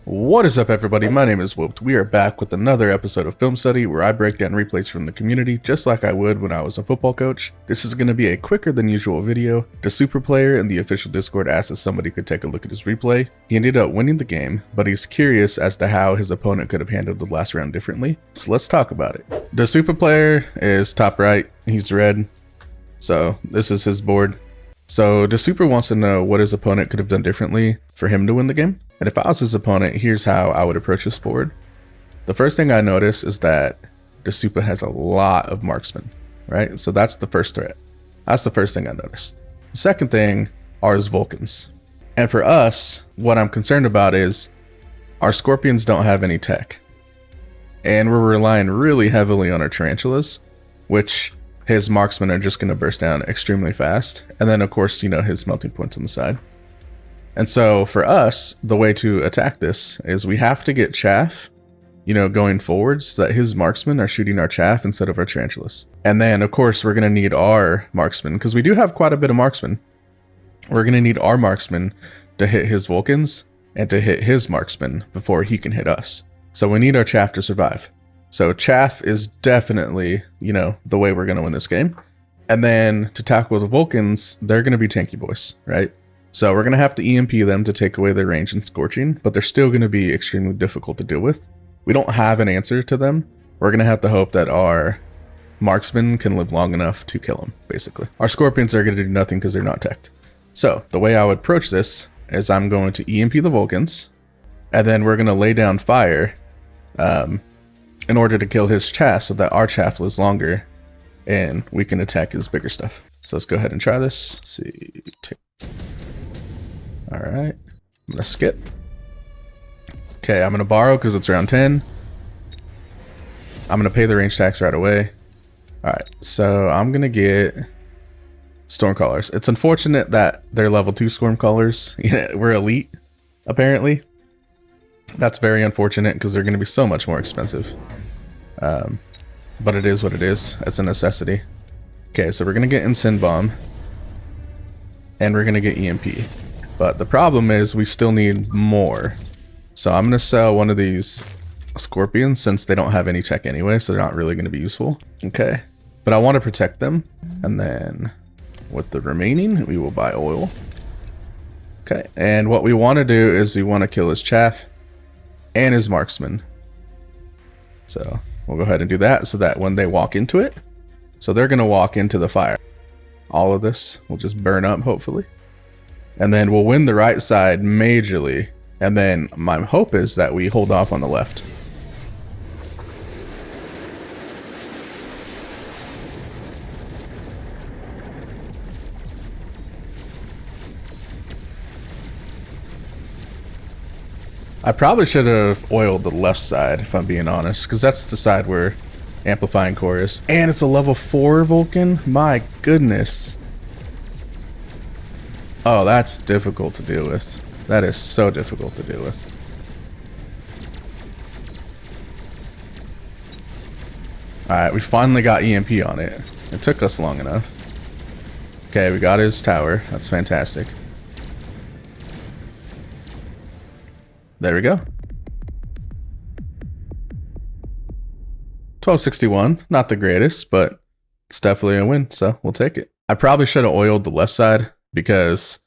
What is up, everybody? My name is Whooped. We are back with another episode of Film Study where I break down replays from the community just like I would when I was a football coach. This is going to be a quicker than usual video. The super player in the official Discord asked if somebody could take a look at his replay. He ended up winning the game, but he's curious as to how his opponent could have handled the last round differently. So let's talk about it. The super player is top right. He's red. So this is his board. So the super wants to know what his opponent could have done differently for him to win the game. And if I was his opponent, here's how I would approach this board. The first thing I notice is that the super has a lot of marksmen, right? So that's the first threat. That's the first thing I notice. The second thing are his Vulcans. And for us, what I'm concerned about is our Scorpions don't have any tech. And we're relying really heavily on our Tarantulas, which his marksmen are just going to burst down extremely fast. And then, of course, you know, his melting points on the side. And so for us, the way to attack this is we have to get chaff, you know, going forwards so that his marksmen are shooting our chaff instead of our tarantulas. And then, of course, we're going to need our marksmen because we do have quite a bit of marksmen. We're going to need our marksmen to hit his Vulcans and to hit his marksmen before he can hit us. So we need our chaff to survive. So chaff is definitely, you know, the way we're going to win this game. And then to tackle the Vulcans, they're going to be tanky boys, right? So we're going to have to EMP them to take away their range and scorching, but they're still going to be extremely difficult to deal with. We don't have an answer to them. We're going to have to hope that our marksmen can live long enough to kill them, basically. Our Scorpions are going to do nothing because they're not teched. So the way I would approach this is I'm going to EMP the Vulcans, and then we're going to lay down fire in order to kill his chaff so that our chaff lives longer and we can attack his bigger stuff. So let's go ahead and try this. Let's see. All right, I'm gonna skip. Okay, I'm gonna borrow because it's round 10. I'm gonna pay the range tax right away. All right, so I'm gonna get Stormcallers. It's unfortunate that they're level 2 Stormcallers. Yeah, we're elite, apparently. That's very unfortunate because they're gonna be so much more expensive. But it is what it is. It's a necessity. Okay, so we're gonna get Incense Bomb, and we're gonna get EMP. But the problem is we still need more. So I'm going to sell one of these Scorpions since they don't have any tech anyway, so they're not really going to be useful. Okay. But I want to protect them. And then with the remaining, we will buy oil. Okay. And what we want to do is we want to kill his chaff and his marksman. So we'll go ahead and do that so that when they walk into it, so they're going to walk into the fire. All of this will just burn up, hopefully. And then we'll win the right side majorly. And then my hope is that we hold off on the left. I probably should have oiled the left side, if I'm being honest, because that's the side where Amplifying Core is. And it's a level 4 Vulcan? My goodness. Oh, that's difficult to deal with. That is so difficult to deal with. Alright, we finally got EMP on it. It took us long enough. Okay, we got his tower. That's fantastic. There we go. 1261. Not the greatest, but it's definitely a win, so we'll take it. I probably should have oiled the left side, because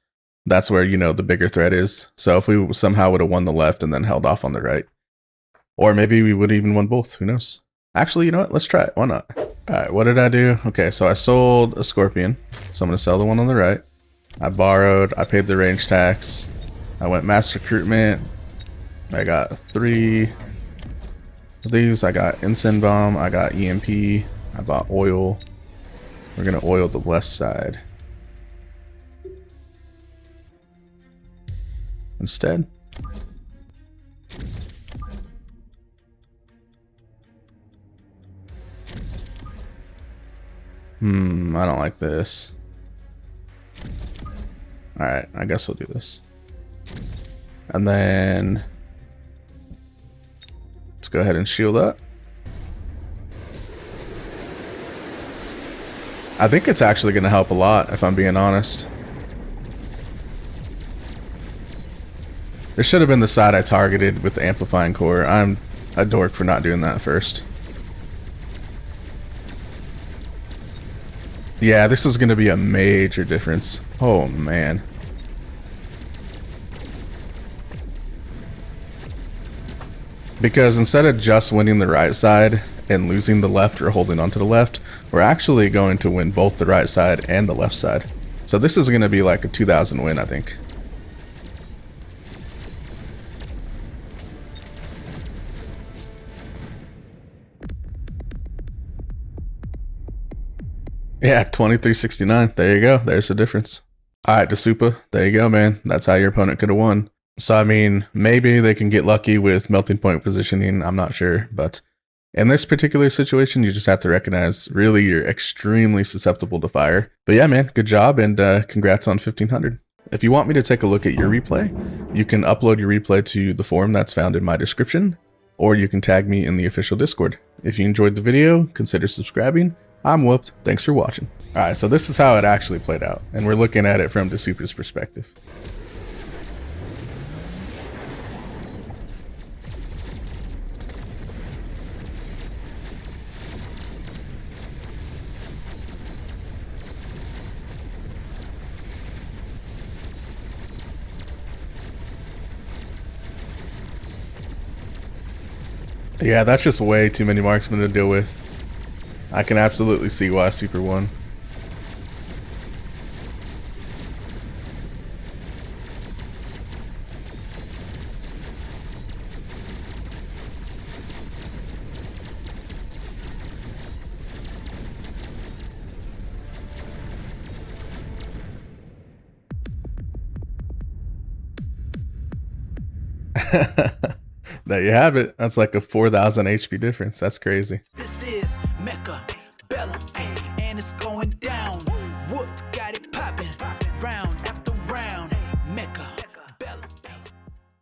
that's where, you know, the bigger threat is. So if we somehow would have won the left and then held off on the right, or maybe we would have even won both, who knows? Actually, you know what, let's try it, why not? All right, what did I do? Okay, so I sold a Scorpion, so I'm gonna sell the one on the right. I borrowed, I paid the range tax, I went mass recruitment, I got 3 of these, I got Incense Bomb, I got EMP, I bought oil. We're gonna oil the left side instead. I don't like this. Alright, I guess we'll do this. And then let's go ahead and shield up. I think it's actually going to help a lot, if I'm being honest. This should have been the side I targeted with the amplifying core. I'm a dork for not doing that first. Yeah, this is going to be a major difference. Oh, man. Because instead of just winning the right side and losing the left or holding onto the left, we're actually going to win both the right side and the left side. So this is going to be like a 2,000 win, I think. Yeah, 2369. There you go. There's the difference. Alright, DeSupa. There you go, man. That's how your opponent could have won. So, I mean, maybe they can get lucky with melting point positioning. I'm not sure. But in this particular situation, you just have to recognize, really, you're extremely susceptible to fire. But yeah, man, good job. And congrats on 1500. If you want me to take a look at your replay, you can upload your replay to the forum that's found in my description. Or you can tag me in the official Discord. If you enjoyed the video, consider subscribing. I'm Whooped. Thanks for watching. Alright, so this is how it actually played out. And we're looking at it from DeSupa's perspective. Yeah, that's just way too many marksmen to deal with. I can absolutely see why Super won. There you have it. That's like a 4,000 HP difference. That's crazy. This is Mechabellum, and it's going down.